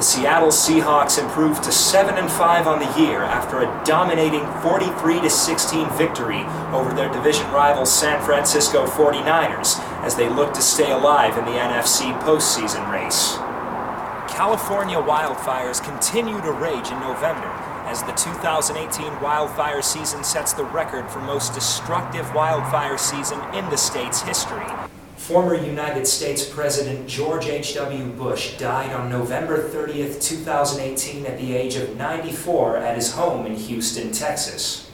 The Seattle Seahawks improved to 7-5 on the year after a dominating 43-16 victory over their division rival San Francisco 49ers as they look to stay alive in the NFC postseason race. California wildfires continue to rage in November as the 2018 wildfire season sets the record for most destructive wildfire season in the state's history. Former United States President George H.W. Bush died on November 30th, 2018 at the age of 94 at his home in Houston, Texas.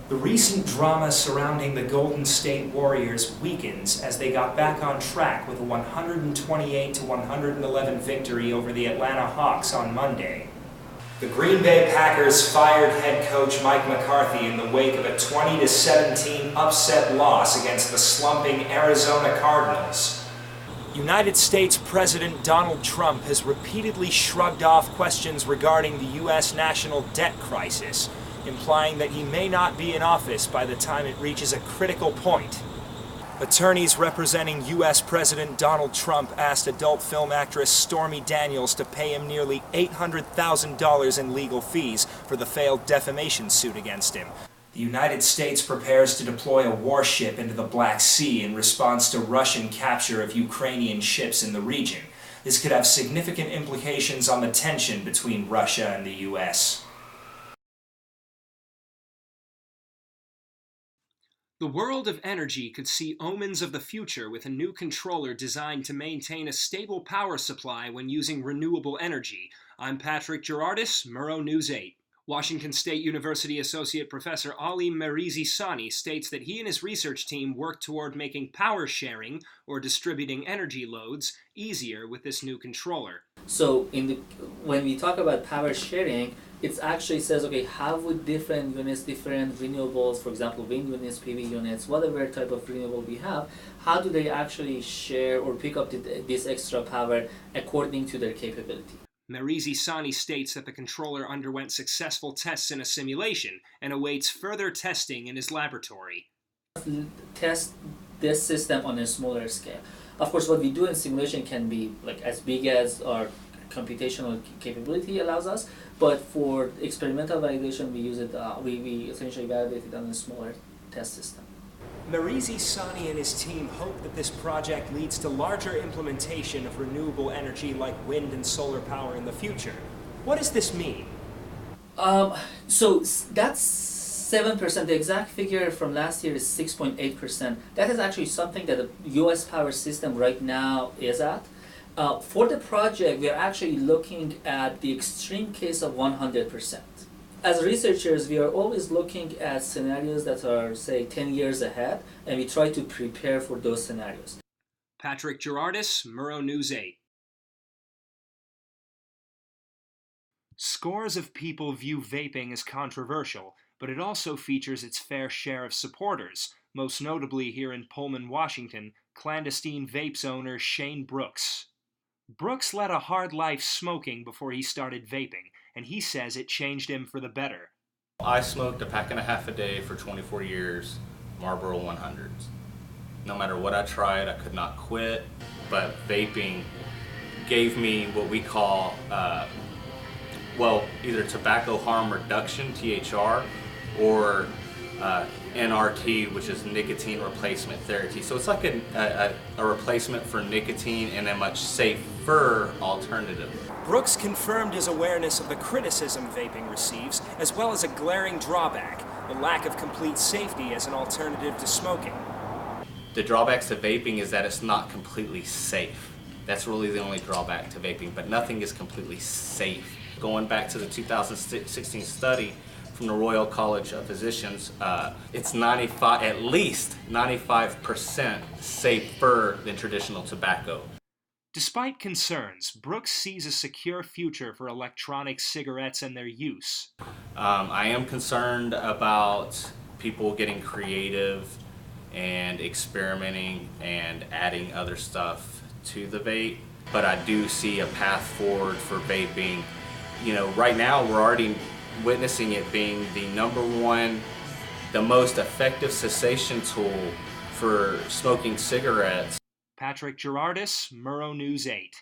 The recent drama surrounding the Golden State Warriors weakens as they got back on track with a 128-111 victory over the Atlanta Hawks on Monday. The Green Bay Packers fired head coach Mike McCarthy in the wake of a 20-17 upset loss against the slumping Arizona Cardinals. United States President Donald Trump has repeatedly shrugged off questions regarding the U.S. national debt crisis, implying that he may not be in office by the time it reaches a critical point. Attorneys representing U.S. President Donald Trump asked adult film actress Stormy Daniels to pay him nearly $800,000 in legal fees for the failed defamation suit against him. The United States prepares to deploy a warship into the Black Sea in response to Russian capture of Ukrainian ships in the region. This could have significant implications on the tension between Russia and the U.S. The world of energy could see omens of the future with a new controller designed to maintain a stable power supply when using renewable energy. I'm Patrick Gerardis, Murrow News 8. Washington State University Associate Professor Ali Merizi-Sani states that he and his research team work toward making power sharing, or distributing energy loads, easier with this new controller. So when we talk about power sharing, it actually says, okay, how would different units, different renewables, for example, wind units, PV units, whatever type of renewable we have, how do they actually share or pick up this extra power according to their capability? Merizi-Sani states that the controller underwent successful tests in a simulation and awaits further testing in his laboratory. Test this system on a smaller scale. Of course, what we do in simulation can be like as big as our computational capability allows us, but for experimental validation, we use it. We essentially validate it on a smaller test system. Merizi-Sani and his team hope that this project leads to larger implementation of renewable energy like wind and solar power in the future. What does this mean? So that's 7%. The exact figure from last year is 6.8%. That is actually something that the U.S. power system right now is at. For the project, we are actually looking at the extreme case of 100%. As researchers, we are always looking at scenarios that are, say, 10 years ahead, and we try to prepare for those scenarios. Patrick Gerardis, Murrow News 8. Scores of people view vaping as controversial, but it also features its fair share of supporters, most notably here in Pullman, Washington, clandestine vapes owner Shane Brooks. Brooks led a hard life smoking before he started vaping, and he says it changed him for the better. I smoked a pack and a half a day for 24 years, Marlboro 100s. No matter what I tried, I could not quit, but vaping gave me what we call, either tobacco harm reduction, THR, or NRT, which is nicotine replacement therapy. So it's like a replacement for nicotine and a much safer alternative. Brooks confirmed his awareness of the criticism vaping receives, as well as a glaring drawback, the lack of complete safety as an alternative to smoking. The drawbacks to vaping is that it's not completely safe. That's really the only drawback to vaping, but nothing is completely safe. Going back to the 2016 study from the Royal College of Physicians, it's at least 95% safer than traditional tobacco. Despite concerns, Brooks sees a secure future for electronic cigarettes and their use. I am concerned about people getting creative and experimenting and adding other stuff to the vape, but I do see a path forward for vaping. You know, right now we're already witnessing it being the the most effective cessation tool for smoking cigarettes. Patrick Gerardis, Murrow News 8.